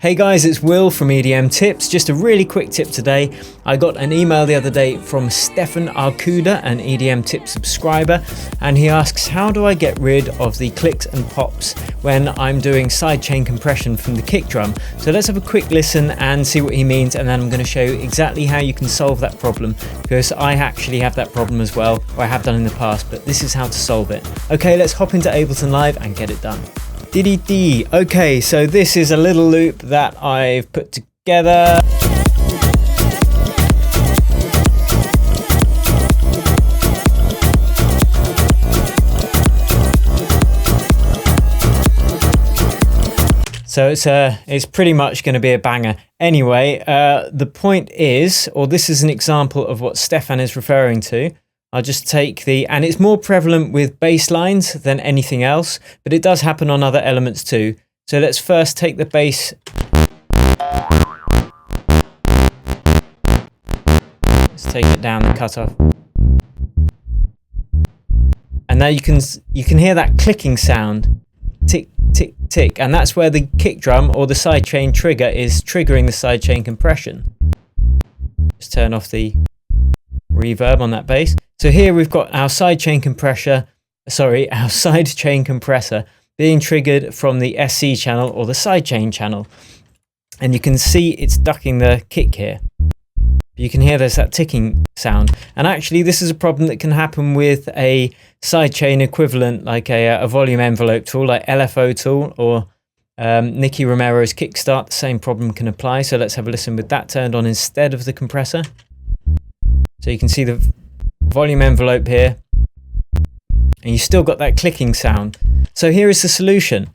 Hey guys, it's Will from EDM Tips. Just a really quick tip today. I got an email the other day from Stefan Arkuda, an EDM Tip subscriber, and he asks, how do I get rid of the clicks and pops when I'm doing sidechain compression from the kick drum? So let's have a quick listen and see what he means, and then I'm going to show you exactly how you can solve that problem, because I actually have that problem as well, or I have done in the past, but this is how to solve it. Okay, let's hop into Ableton Live and get it done. Dee. Okay, so this is a little loop that I've put together. So it's pretty much going to be a banger. Anyway, the point is, or this is an example of what Stefan is referring to. I'll just take and it's more prevalent with bass lines than anything else, but it does happen on other elements too. So let's first take the bass. Let's take it down the cutoff. And now you can hear that clicking sound. Tick, tick, tick. And that's where the kick drum or the sidechain trigger is triggering the sidechain compression. Just turn off the reverb on that bass. So here we've got our sidechain compressor being triggered from the SC channel or the sidechain channel. And you can see it's ducking the kick here. You can hear there's that ticking sound. And actually this is a problem that can happen with a sidechain equivalent like a volume envelope tool like LFO tool or Nicky Romero's Kickstart. The same problem can apply. So let's have a listen with that turned on instead of the compressor. So you can see the volume envelope here, and you still got that clicking sound. So here is the solution.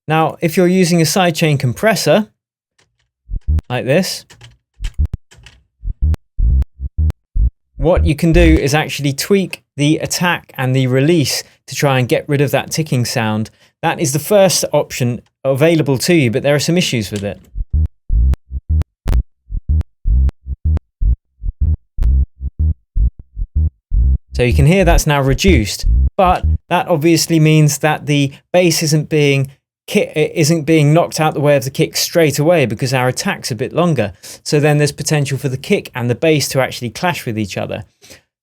Now, if you're using a sidechain compressor like this, what you can do is actually tweak the attack and the release to try and get rid of that ticking sound. That is the first option available to you, but there are some issues with it. So you can hear that's now reduced, but that obviously means that the bass isn't being knocked out the way of the kick straight away because our attack's a bit longer. So then there's potential for the kick and the bass to actually clash with each other.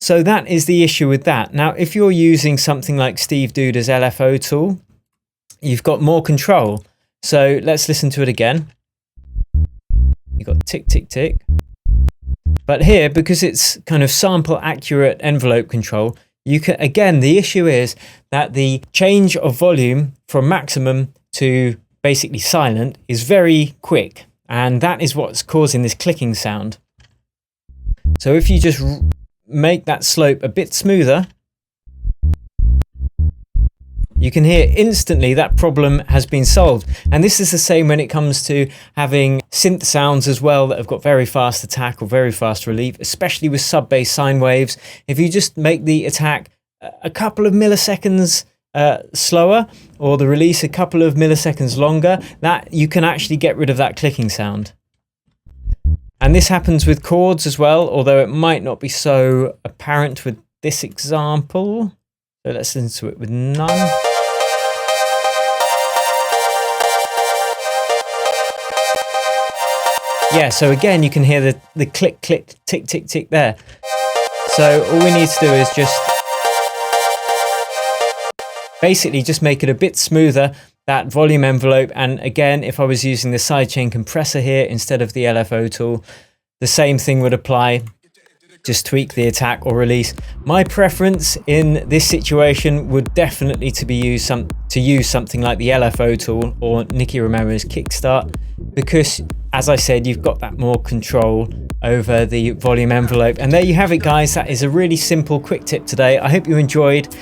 So that is the issue with that. Now, if you're using something like Steve Duda's LFO tool, you've got more control. So let's listen to it again. You've got tick, tick, tick. But here, because it's kind of sample accurate envelope control, you can, again, the issue is that the change of volume from maximum to basically silent is very quick. And that is what's causing this clicking sound. So if you just make that slope a bit smoother, you can hear instantly that problem has been solved. And this is the same when it comes to having synth sounds as well that have got very fast attack or very fast relief, especially with sub-bass sine waves. If you just make the attack a couple of milliseconds slower or the release a couple of milliseconds longer, that you can actually get rid of that clicking sound. And this happens with chords as well, although it might not be so apparent with this example. So let's listen to it with none. Yeah, so again, you can hear the click, click, tick, tick, tick there. So all we need to do is just basically just make it a bit smoother, that volume envelope. And again, if I was using the sidechain compressor here instead of the LFO tool, the same thing would apply. Just tweak the attack or release. My preference in this situation would definitely to use something like the LFO tool or Nicky Romero's Kickstart, because as I said, you've got that more control over the volume envelope. And there you have it, guys. That is a really simple, quick tip today. I hope you enjoyed.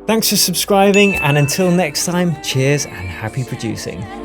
Thanks for subscribing, and until next time, cheers and happy producing.